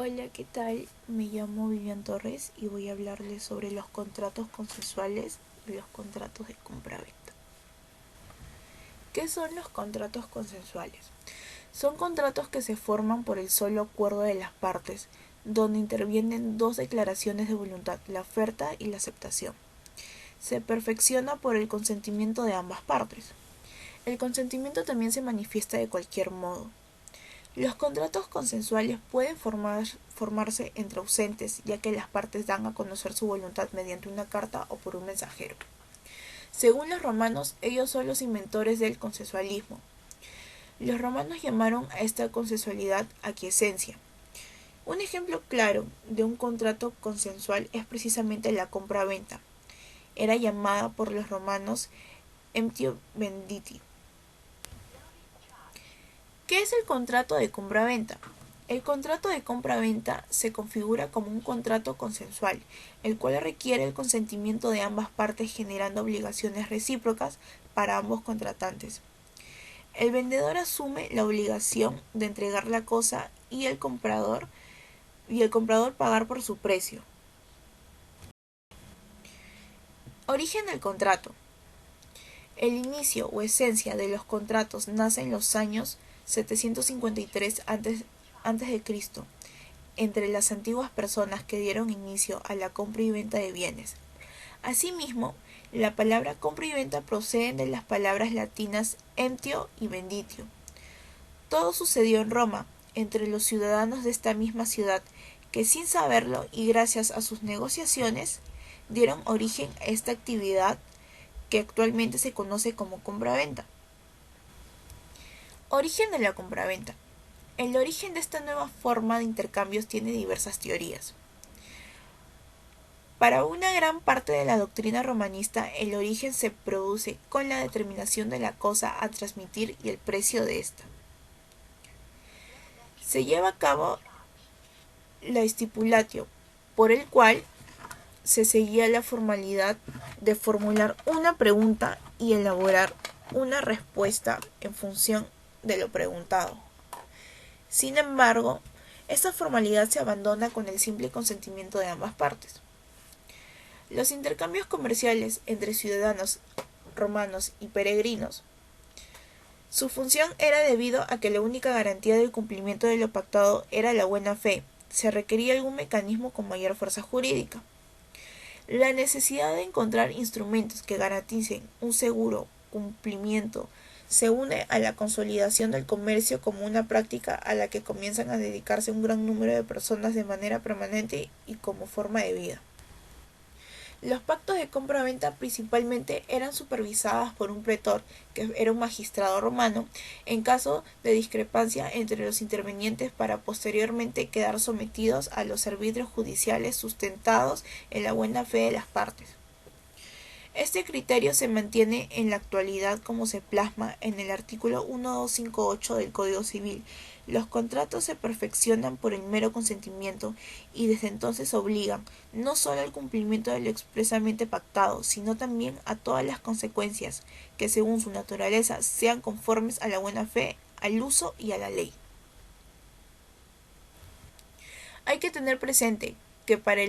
Hola, ¿qué tal? Me llamo Vivian Torres y voy a hablarles sobre los contratos consensuales y los contratos de compraventa. ¿Qué son los contratos consensuales? Son contratos que se forman por el solo acuerdo de las partes, donde intervienen dos declaraciones de voluntad, la oferta y la aceptación. Se perfecciona por el consentimiento de ambas partes. El consentimiento también se manifiesta de cualquier modo. Los contratos consensuales pueden formarse entre ausentes, ya que las partes dan a conocer su voluntad mediante una carta o por un mensajero. Según los romanos, ellos son los inventores del consensualismo. Los romanos llamaron a esta consensualidad aquiescencia. Un ejemplo claro de un contrato consensual es precisamente la compra-venta. Era llamada por los romanos emptio venditi. ¿Qué es el contrato de compra-venta? El contrato de compra-venta se configura como un contrato consensual, el cual requiere el consentimiento de ambas partes generando obligaciones recíprocas para ambos contratantes. El vendedor asume la obligación de entregar la cosa y el comprador pagar por su precio. Origen del contrato. El inicio o esencia de los contratos nace en los años 753 a.C., entre las antiguas personas que dieron inicio a la compra y venta de bienes. Asimismo, la palabra compra y venta proceden de las palabras latinas emptio y venditio. Todo sucedió en Roma, entre los ciudadanos de esta misma ciudad, que sin saberlo y gracias a sus negociaciones, dieron origen a esta actividad que actualmente se conoce como compra-venta. Origen de la compra-venta. El origen de esta nueva forma de intercambios tiene diversas teorías. Para una gran parte de la doctrina romanista, el origen se produce con la determinación de la cosa a transmitir y el precio de esta. Se lleva a cabo la stipulatio, por el cual se seguía la formalidad de formular una pregunta y elaborar una respuesta en función de lo preguntado. Sin embargo, esta formalidad se abandona con el simple consentimiento de ambas partes. Los intercambios comerciales entre ciudadanos romanos y peregrinos. Su función era debido a que la única garantía del cumplimiento de lo pactado era la buena fe. Se requería algún mecanismo con mayor fuerza jurídica. La necesidad de encontrar instrumentos que garanticen un seguro cumplimiento se une a la consolidación del comercio como una práctica a la que comienzan a dedicarse un gran número de personas de manera permanente y como forma de vida. Los pactos de compra-venta principalmente eran supervisados por un pretor, que era un magistrado romano, en caso de discrepancia entre los intervinientes para posteriormente quedar sometidos a los arbitrios judiciales sustentados en la buena fe de las partes. Este criterio se mantiene en la actualidad como se plasma en el artículo 1258 del Código Civil. Los contratos se perfeccionan por el mero consentimiento y desde entonces obligan no solo al cumplimiento de lo expresamente pactado, sino también a todas las consecuencias que según su naturaleza sean conformes a la buena fe, al uso y a la ley. Hay que tener presente que para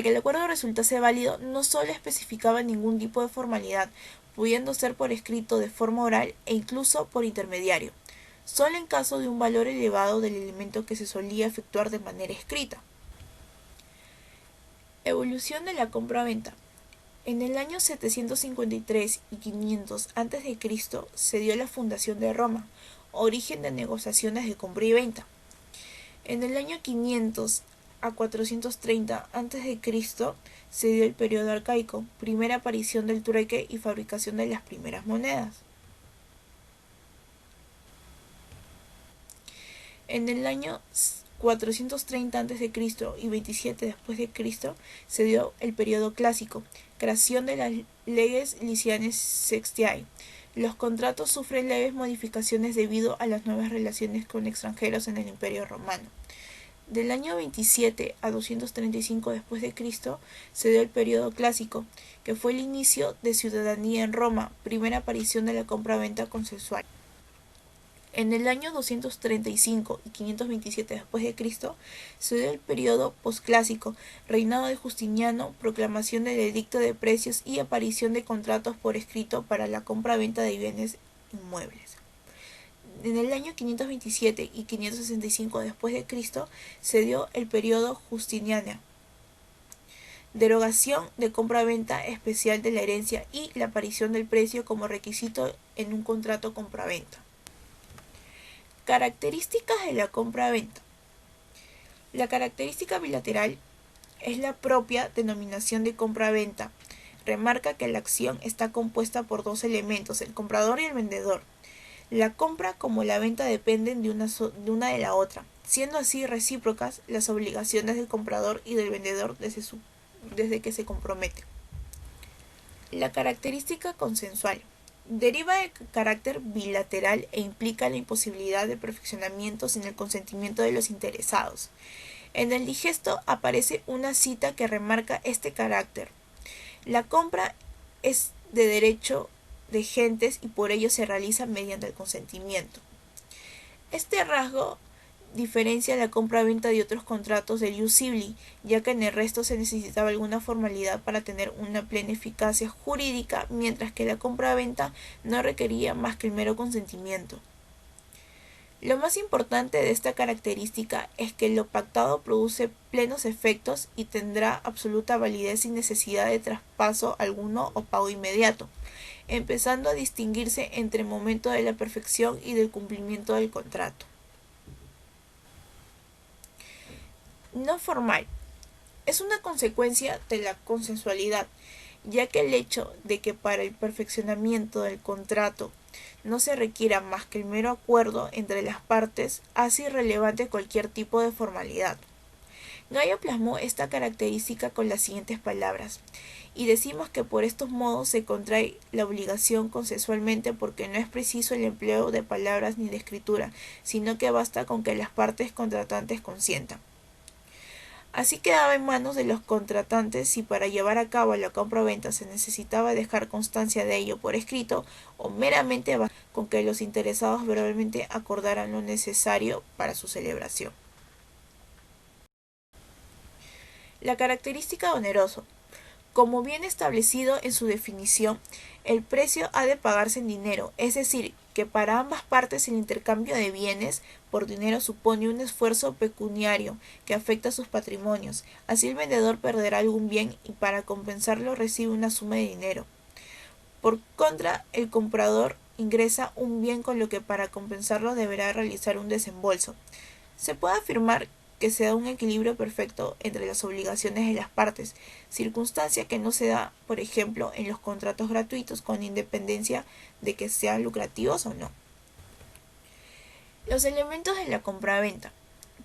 que el acuerdo resultase válido, no solo especificaba ningún tipo de formalidad, pudiendo ser por escrito de forma oral e incluso por intermediario, solo en caso de un valor elevado del elemento que se solía efectuar de manera escrita. Evolución de la compra-venta. En el año 753 y 500 a.C. se dio la fundación de Roma, origen de negociaciones de compra y venta. En el año 500 a 430 a.C. se dio el periodo arcaico, primera aparición del trueque y fabricación de las primeras monedas. En el año 430 a.C. y 27 después de Cristo se dio el periodo clásico, creación de las leges Licianes Sextiae. Los contratos sufren leves modificaciones debido a las nuevas relaciones con extranjeros en el Imperio Romano. Del año 27 a 235 después de Cristo se dio el periodo clásico, que fue el inicio de ciudadanía en Roma, primera aparición de la compra-venta consensual. En el año 235 y 527 después de Cristo se dio el periodo posclásico, reinado de Justiniano, proclamación del edicto de precios y aparición de contratos por escrito para la compra-venta de bienes inmuebles. En el año 527 y 565 después de Cristo se dio el periodo Justiniano, derogación de compra-venta especial de la herencia y la aparición del precio como requisito en un contrato compra-venta. Características de la compra-venta. La característica bilateral es la propia denominación de compra-venta. Remarca que la acción está compuesta por dos elementos, el comprador y el vendedor. La compra como la venta dependen de una de la otra, siendo así recíprocas las obligaciones del comprador y del vendedor desde que se comprometen. La característica consensual deriva de carácter bilateral e implica la imposibilidad de perfeccionamiento sin el consentimiento de los interesados. En el digesto aparece una cita que remarca este carácter. La compra es de derecho de gentes y por ello se realiza mediante el consentimiento. Este rasgo diferencia la compra-venta de otros contratos del ius civili, ya que en el resto se necesitaba alguna formalidad para tener una plena eficacia jurídica, mientras que la compra-venta no requería más que el mero consentimiento. Lo más importante de esta característica es que lo pactado produce plenos efectos y tendrá absoluta validez sin necesidad de traspaso alguno o pago inmediato, empezando a distinguirse entre el momento de la perfección y del cumplimiento del contrato. No formal. Es una consecuencia de la consensualidad, ya que el hecho de que para el perfeccionamiento del contrato no se requiera más que el mero acuerdo entre las partes hace irrelevante cualquier tipo de formalidad. Gallo plasmó esta característica con las siguientes palabras, y decimos que por estos modos se contrae la obligación consensualmente porque no es preciso el empleo de palabras ni de escritura, sino que basta con que las partes contratantes consientan. Así quedaba en manos de los contratantes si para llevar a cabo la compra-venta se necesitaba dejar constancia de ello por escrito o meramente con que los interesados verbalmente acordaran lo necesario para su celebración. La característica oneroso. Como viene establecido en su definición, el precio ha de pagarse en dinero, es decir, que para ambas partes el intercambio de bienes por dinero supone un esfuerzo pecuniario que afecta a sus patrimonios. Así el vendedor perderá algún bien y para compensarlo recibe una suma de dinero. Por contra, el comprador ingresa un bien con lo que para compensarlo deberá realizar un desembolso. Se puede afirmar que se da un equilibrio perfecto entre las obligaciones de las partes, circunstancia que no se da, por ejemplo, en los contratos gratuitos, con independencia de que sean lucrativos o no. Los elementos de la compraventa.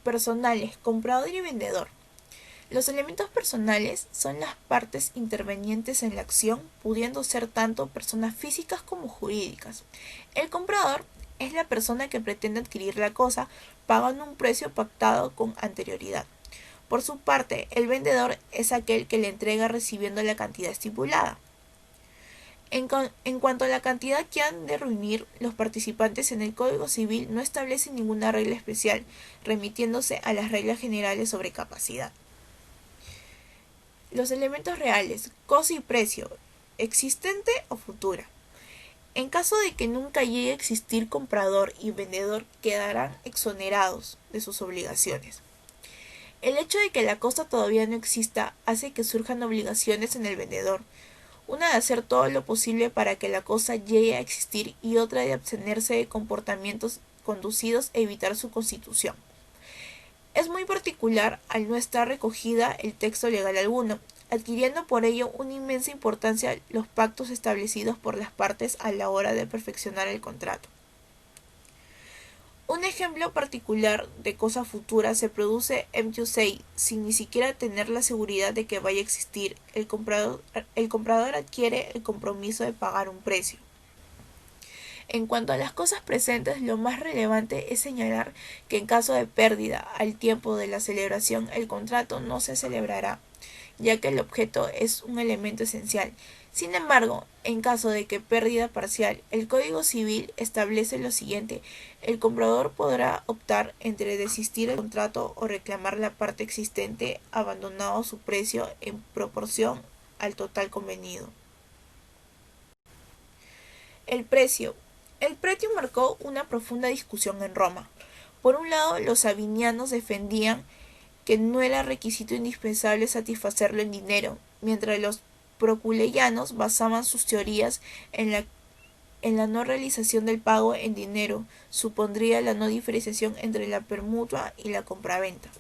Personales, comprador y vendedor. Los elementos personales son las partes intervenientes en la acción, pudiendo ser tanto personas físicas como jurídicas. El comprador es la persona que pretende adquirir la cosa pagando un precio pactado con anterioridad. Por su parte, el vendedor es aquel que le entrega recibiendo la cantidad estipulada. En cuanto a la cantidad que han de reunir, los participantes en el Código Civil no establecen ninguna regla especial, remitiéndose a las reglas generales sobre capacidad. Los elementos reales, cosa y precio, existente o futura. En caso de que nunca llegue a existir comprador y vendedor, quedarán exonerados de sus obligaciones. El hecho de que la cosa todavía no exista hace que surjan obligaciones en el vendedor, una de hacer todo lo posible para que la cosa llegue a existir y otra de abstenerse de comportamientos conducidos a evitar su constitución. Es muy particular al no estar recogida el texto legal alguno, adquiriendo por ello una inmensa importancia los pactos establecidos por las partes a la hora de perfeccionar el contrato. Un ejemplo particular de cosa futura se produce en M2C sin ni siquiera tener la seguridad de que vaya a existir. El comprador adquiere el compromiso de pagar un precio. En cuanto a las cosas presentes, lo más relevante es señalar que en caso de pérdida al tiempo de la celebración, el contrato no se celebrará, ya que el objeto es un elemento esencial. Sin embargo, en caso de que pérdida parcial, el Código Civil establece lo siguiente: el comprador podrá optar entre desistir del contrato o reclamar la parte existente abandonado su precio en proporción al total convenido. El precio. El precio marcó una profunda discusión en Roma. Por un lado, los sabinianos defendían que no era requisito indispensable satisfacerlo en dinero, mientras los proculeyanos basaban sus teorías en la no realización del pago en dinero, supondría la no diferenciación entre la permutua y la compraventa.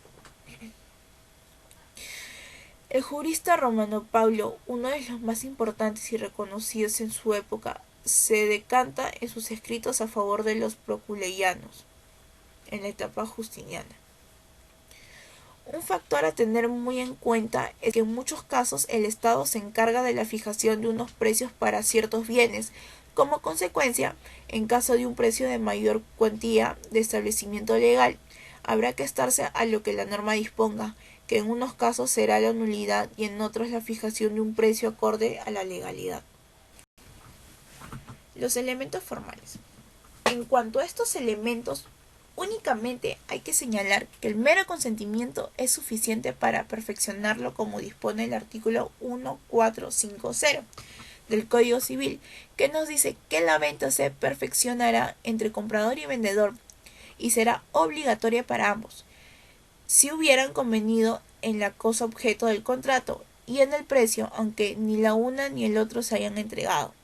El jurista romano Paulo, uno de los más importantes y reconocidos en su época, se decanta en sus escritos a favor de los proculeyanos en la etapa justiniana. Un factor a tener muy en cuenta es que en muchos casos el Estado se encarga de la fijación de unos precios para ciertos bienes. Como consecuencia, en caso de un precio de mayor cuantía de establecimiento legal, habrá que estarse a lo que la norma disponga, que en unos casos será la nulidad y en otros la fijación de un precio acorde a la legalidad. Los elementos formales. En cuanto a estos elementos, únicamente hay que señalar que el mero consentimiento es suficiente para perfeccionarlo, como dispone el artículo 1450 del Código Civil, que nos dice que la venta se perfeccionará entre comprador y vendedor y será obligatoria para ambos, si hubieran convenido en la cosa objeto del contrato y en el precio, aunque ni la una ni el otro se hayan entregado.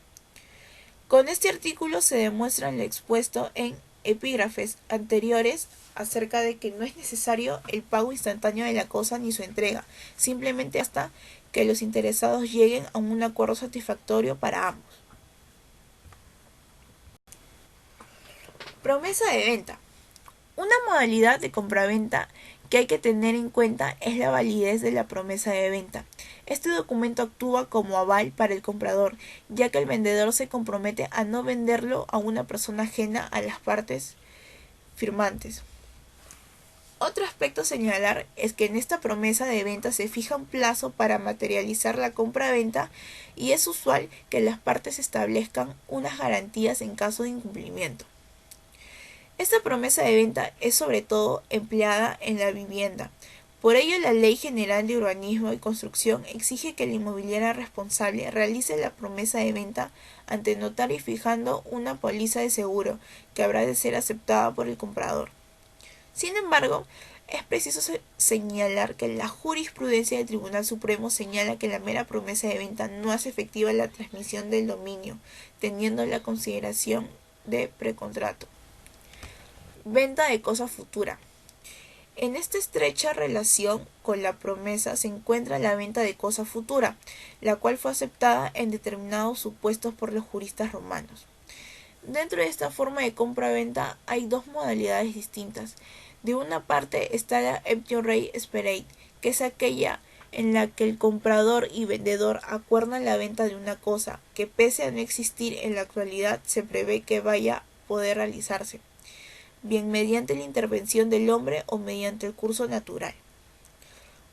Con este artículo se demuestra lo expuesto en epígrafes anteriores acerca de que no es necesario el pago instantáneo de la cosa ni su entrega, simplemente basta que los interesados lleguen a un acuerdo satisfactorio para ambos. Promesa de venta. Una modalidad de compraventa que hay que tener en cuenta es la validez de la promesa de venta. Este documento actúa como aval para el comprador, ya que el vendedor se compromete a no venderlo a una persona ajena a las partes firmantes. Otro aspecto a señalar es que en esta promesa de venta se fija un plazo para materializar la compra-venta y es usual que las partes establezcan unas garantías en caso de incumplimiento. Esta promesa de venta es sobre todo empleada en la vivienda. Por ello, la Ley General de Urbanismo y Construcción exige que la inmobiliaria responsable realice la promesa de venta ante notario fijando una póliza de seguro que habrá de ser aceptada por el comprador. Sin embargo, es preciso señalar que la jurisprudencia del Tribunal Supremo señala que la mera promesa de venta no hace efectiva la transmisión del dominio, teniendo la consideración de precontrato. Venta de cosa futura. En esta estrecha relación con la promesa se encuentra la venta de cosa futura, la cual fue aceptada en determinados supuestos por los juristas romanos. Dentro de esta forma de compra-venta hay dos modalidades distintas. De una parte está la optio rei sperei, que es aquella en la que el comprador y vendedor acuerdan la venta de una cosa que, pese a no existir en la actualidad, se prevé que vaya a poder realizarse, bien mediante la intervención del hombre o mediante el curso natural.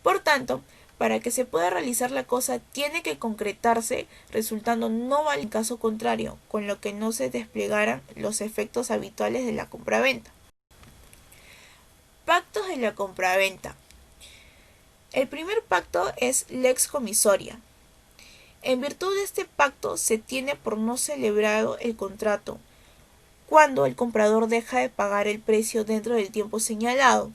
Por tanto, para que se pueda realizar la cosa tiene que concretarse, resultando no válido en caso contrario, con lo que no se desplegaran los efectos habituales de la compraventa. Pactos de la compraventa. El primer pacto es lex commisoria. En virtud de este pacto se tiene por no celebrado el contrato cuando el comprador deja de pagar el precio dentro del tiempo señalado,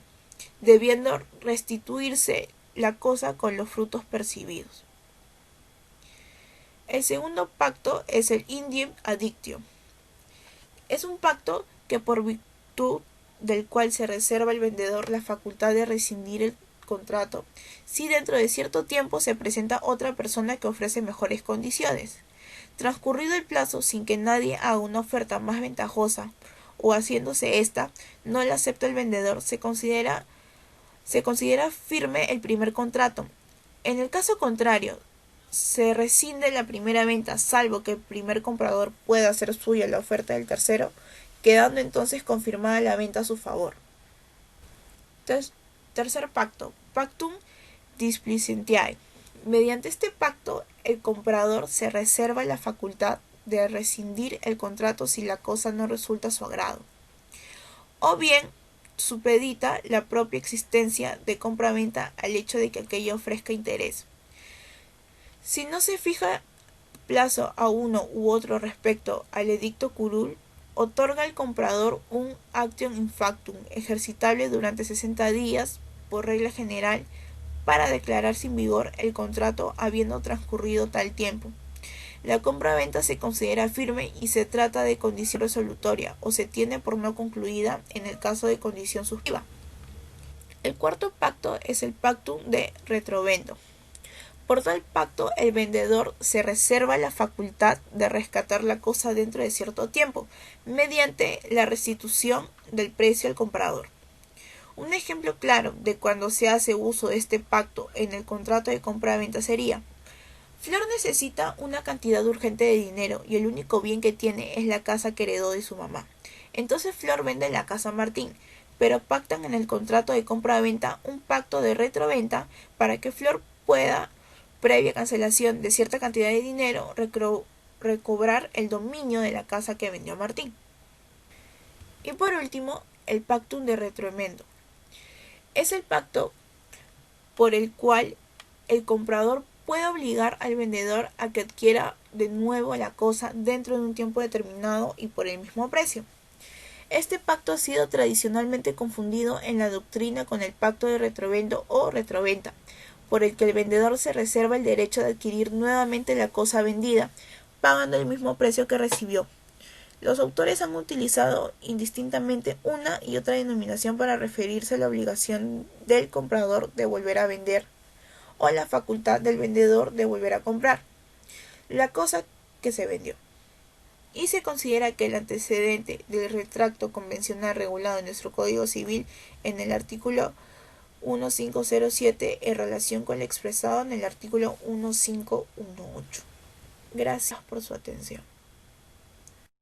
debiendo restituirse la cosa con los frutos percibidos. El segundo pacto es el indiem addictio. Es un pacto que, por virtud del cual se reserva al vendedor la facultad de rescindir el contrato si dentro de cierto tiempo se presenta otra persona que ofrece mejores condiciones. Transcurrido el plazo sin que nadie haga una oferta más ventajosa o haciéndose esta no la acepta el vendedor, se considera firme el primer contrato. En el caso contrario, se rescinde la primera venta, salvo que el primer comprador pueda hacer suya la oferta del tercero, quedando entonces confirmada la venta a su favor. Tercer pacto, pactum displicentiae. Mediante este pacto, el comprador se reserva la facultad de rescindir el contrato si la cosa no resulta a su agrado, o bien supedita la propia existencia de compraventa al hecho de que aquello ofrezca interés. Si no se fija plazo a uno u otro respecto al edicto curul, otorga al comprador un actium in factum ejercitable durante 60 días, por regla general, para declarar sin vigor el contrato habiendo transcurrido tal tiempo. La compraventa se considera firme y se trata de condición resolutoria o se tiene por no concluida en el caso de condición suscriptiva. El cuarto pacto es el pactum de retrovendo. Por tal pacto, el vendedor se reserva la facultad de rescatar la cosa dentro de cierto tiempo, mediante la restitución del precio al comprador. Un ejemplo claro de cuando se hace uso de este pacto en el contrato de compra-venta sería: Flor necesita una cantidad urgente de dinero y el único bien que tiene es la casa que heredó de su mamá. Entonces Flor vende la casa a Martín, pero pactan en el contrato de compra-venta un pacto de retroventa para que Flor pueda, previa cancelación de cierta cantidad de dinero, recobrar el dominio de la casa que vendió a Martín. Y por último, el pactum de retroemendo. Es el pacto por el cual el comprador puede obligar al vendedor a que adquiera de nuevo la cosa dentro de un tiempo determinado y por el mismo precio. Este pacto ha sido tradicionalmente confundido en la doctrina con el pacto de retrovendo o retroventa, por el que el vendedor se reserva el derecho de adquirir nuevamente la cosa vendida, pagando el mismo precio que recibió. Los autores han utilizado indistintamente una y otra denominación para referirse a la obligación del comprador de volver a vender o la facultad del vendedor de volver a comprar la cosa que se vendió. Y se considera que el antecedente del retracto convencional regulado en nuestro Código Civil en el artículo 1507 en relación con lo expresado en el artículo 1518. Gracias por su atención.